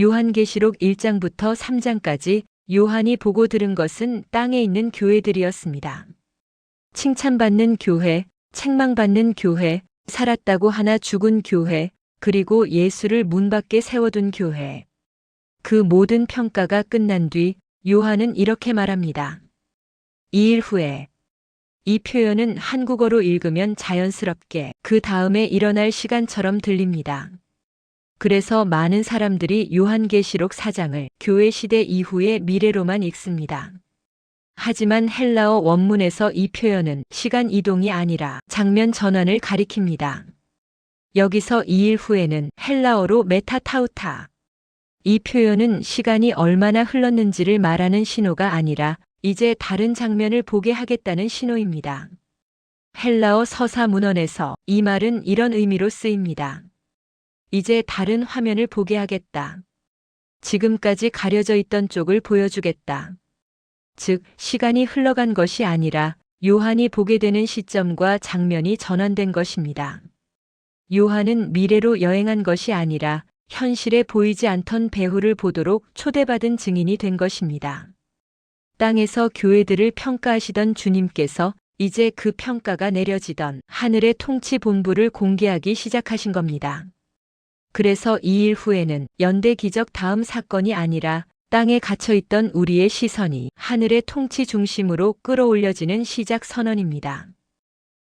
요한계시록 1장부터 3장까지 요한이 보고 들은 것은 땅에 있는 교회들이었습니다. 칭찬받는 교회, 책망받는 교회, 살았다고 하나 죽은 교회, 그리고 예수를 문 밖에 세워둔 교회. 그 모든 평가가 끝난 뒤 요한은 이렇게 말합니다. 2일 후에. 이 표현은 한국어로 읽으면 자연스럽게 그 다음에 일어날 시간처럼 들립니다. 그래서 많은 사람들이 요한계시록 4장을 교회 시대 이후의 미래로만 읽습니다. 하지만 헬라어 원문에서 이 표현은 시간 이동이 아니라 장면 전환을 가리킵니다. 여기서 2일 후에는 헬라어로 메타타우타. 이 표현은 시간이 얼마나 흘렀는지를 말하는 신호가 아니라 이제 다른 장면을 보게 하겠다는 신호입니다. 헬라어 서사 문헌에서 이 말은 이런 의미로 쓰입니다. 이제 다른 화면을 보게 하겠다. 지금까지 가려져 있던 쪽을 보여주겠다. 즉, 시간이 흘러간 것이 아니라 요한이 보게 되는 시점과 장면이 전환된 것입니다. 요한은 미래로 여행한 것이 아니라 현실에 보이지 않던 배후를 보도록 초대받은 증인이 된 것입니다. 땅에서 교회들을 평가하시던 주님께서 이제 그 평가가 내려지던 하늘의 통치 본부를 공개하기 시작하신 겁니다. 그래서 2일 후에는 연대 기적 다음 사건이 아니라 땅에 갇혀있던 우리의 시선이 하늘의 통치 중심으로 끌어올려지는 시작 선언입니다.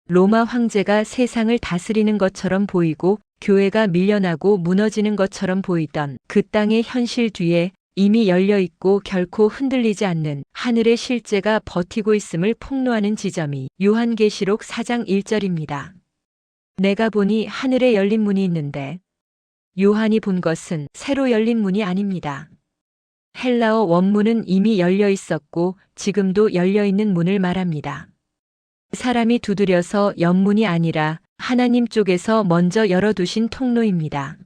로마 황제가 세상을 다스리는 것처럼 보이고 교회가 밀려나고 무너지는 것처럼 보이던 그 땅의 현실 뒤에 이미 열려있고 결코 흔들리지 않는 하늘의 실제가 버티고 있음을 폭로하는 지점이 요한계시록 4장 1절입니다. 내가 보니 하늘에 열린 문이 있는데 요한이 본 것은 새로 열린 문이 아닙니다. 헬라어 원문은 이미 열려 있었고 지금도 열려 있는 문을 말합니다. 사람이 두드려서 연 문이 아니라 하나님 쪽에서 먼저 열어두신 통로입니다.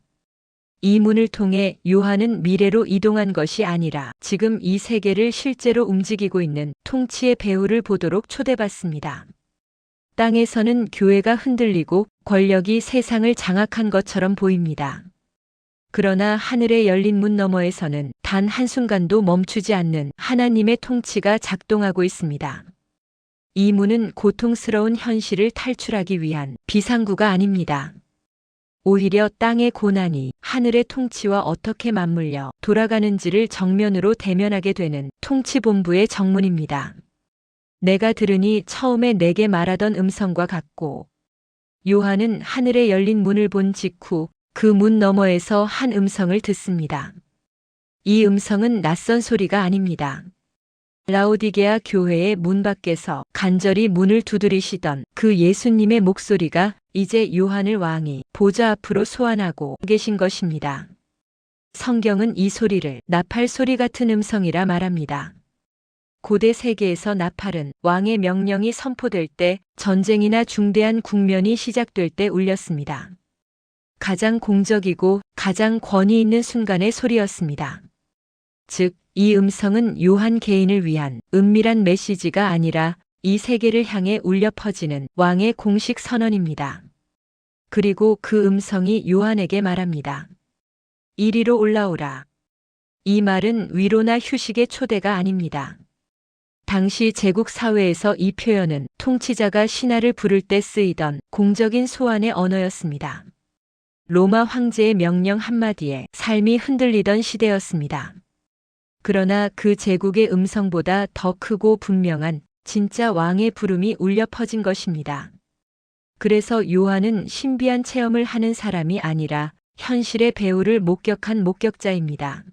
이 문을 통해 요한은 미래로 이동한 것이 아니라 지금 이 세계를 실제로 움직이고 있는 통치의 배후를 보도록 초대받습니다. 땅에서는 교회가 흔들리고 권력이 세상을 장악한 것처럼 보입니다. 그러나 하늘에 열린 문 너머에서는 단 한순간도 멈추지 않는 하나님의 통치가 작동하고 있습니다. 이 문은 고통스러운 현실을 탈출하기 위한 비상구가 아닙니다. 오히려 땅의 고난이 하늘의 통치와 어떻게 맞물려 돌아가는지를 정면으로 대면하게 되는 통치본부의 정문입니다. 내가 들으니 처음에 내게 말하던 음성과 같고, 요한은 하늘에 열린 문을 본 직후 그 문 너머에서 한 음성을 듣습니다. 이 음성은 낯선 소리가 아닙니다. 라오디게아 교회의 문 밖에서 간절히 문을 두드리시던 그 예수님의 목소리가 이제 요한을 왕이 보좌 앞으로 소환하고 계신 것입니다. 성경은 이 소리를 나팔 소리 같은 음성이라 말합니다. 고대 세계에서 나팔은 왕의 명령이 선포될 때, 전쟁이나 중대한 국면이 시작될 때 울렸습니다. 가장 공적이고 가장 권위 있는 순간의 소리였습니다. 즉, 이 음성은 요한 개인을 위한 은밀한 메시지가 아니라 이 세계를 향해 울려 퍼지는 왕의 공식 선언입니다. 그리고 그 음성이 요한에게 말합니다. 이리로 올라오라. 이 말은 위로나 휴식의 초대가 아닙니다. 당시 제국 사회에서 이 표현은 통치자가 신하를 부를 때 쓰이던 공적인 소환의 언어였습니다. 로마 황제의 명령 한마디에 삶이 흔들리던 시대였습니다. 그러나 그 제국의 음성보다 더 크고 분명한 진짜 왕의 부름이 울려 퍼진 것입니다. 그래서 요한은 신비한 체험을 하는 사람이 아니라 현실의 배후를 목격한 목격자입니다.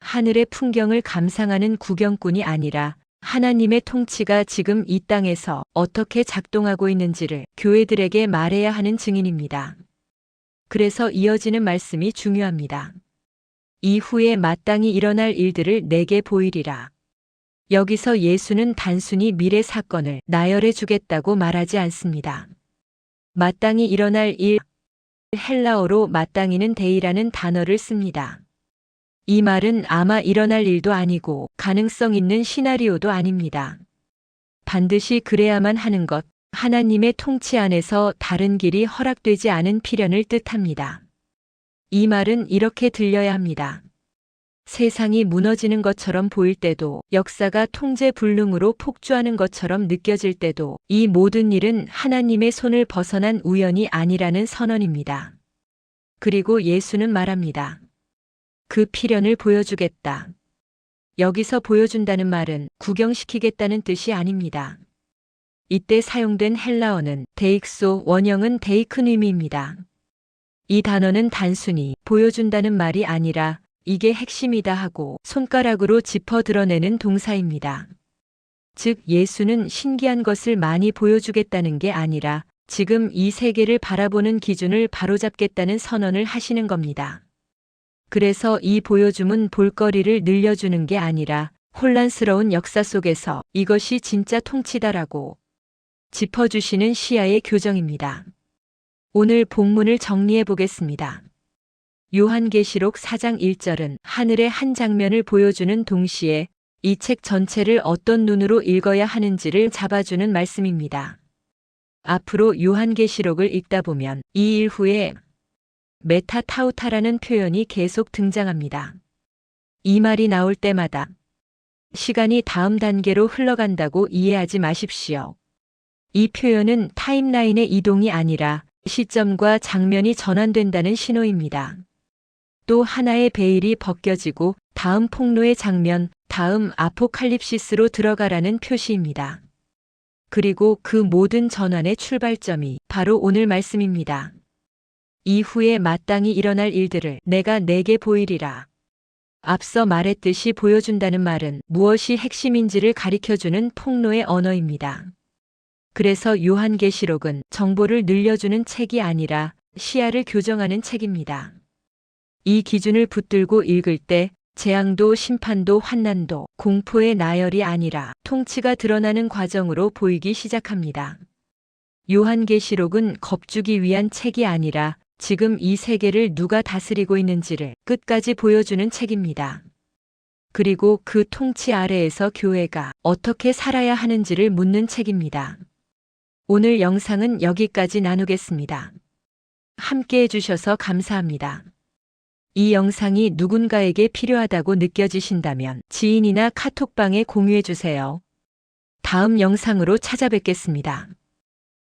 하늘의 풍경을 감상하는 구경꾼이 아니라 하나님의 통치가 지금 이 땅에서 어떻게 작동하고 있는지를 교회들에게 말해야 하는 증인입니다. 그래서 이어지는 말씀이 중요합니다. 이후에 마땅히 일어날 일들을 내게 보이리라. 여기서 예수는 단순히 미래 사건을 나열해 주겠다고 말하지 않습니다. 마땅히 일어날 일, 헬라어로 마땅히는 데이라는 단어를 씁니다. 이 말은 아마 일어날 일도 아니고 가능성 있는 시나리오도 아닙니다. 반드시 그래야만 하는 것, 하나님의 통치 안에서 다른 길이 허락되지 않은 필연을 뜻합니다. 이 말은 이렇게 들려야 합니다. 세상이 무너지는 것처럼 보일 때도, 역사가 통제불능으로 폭주하는 것처럼 느껴질 때도 이 모든 일은 하나님의 손을 벗어난 우연이 아니라는 선언입니다. 그리고 예수는 말합니다. 그 필연을 보여주겠다. 여기서 보여준다는 말은 구경시키겠다는 뜻이 아닙니다. 이때 사용된 헬라어는 데익소, 원형은 데이크님입니다. 이 단어는 단순히 보여준다는 말이 아니라 이게 핵심이다 하고 손가락으로 짚어 드러내는 동사입니다. 즉 예수는 신기한 것을 많이 보여주겠다는 게 아니라 지금 이 세계를 바라보는 기준을 바로잡겠다는 선언을 하시는 겁니다. 그래서 이 보여줌은 볼거리를 늘려주는 게 아니라 혼란스러운 역사 속에서 이것이 진짜 통치다라고 짚어주시는 시야의 교정입니다. 오늘 본문을 정리해 보겠습니다. 요한계시록 4장 1절은 하늘의 한 장면을 보여주는 동시에 이 책 전체를 어떤 눈으로 읽어야 하는지를 잡아주는 말씀입니다. 앞으로 요한계시록을 읽다 보면 이 일 후에 메타타우타라는 표현이 계속 등장합니다. 이 말이 나올 때마다 시간이 다음 단계로 흘러간다고 이해하지 마십시오. 이 표현은 타임라인의 이동이 아니라 시점과 장면이 전환된다는 신호입니다. 또 하나의 베일이 벗겨지고 다음 폭로의 장면, 다음 아포칼립시스로 들어가라는 표시입니다. 그리고 그 모든 전환의 출발점이 바로 오늘 말씀입니다. 이후에 마땅히 일어날 일들을 내가 내게 보이리라. 앞서 말했듯이 보여준다는 말은 무엇이 핵심인지를 가리켜주는 폭로의 언어입니다. 그래서 요한계시록은 정보를 늘려주는 책이 아니라 시야를 교정하는 책입니다. 이 기준을 붙들고 읽을 때 재앙도 심판도 환난도 공포의 나열이 아니라 통치가 드러나는 과정으로 보이기 시작합니다. 요한계시록은 겁주기 위한 책이 아니라 지금 이 세계를 누가 다스리고 있는지를 끝까지 보여주는 책입니다. 그리고 그 통치 아래에서 교회가 어떻게 살아야 하는지를 묻는 책입니다. 오늘 영상은 여기까지 나누겠습니다. 함께 해주셔서 감사합니다. 이 영상이 누군가에게 필요하다고 느껴지신다면 지인이나 카톡방에 공유해주세요. 다음 영상으로 찾아뵙겠습니다.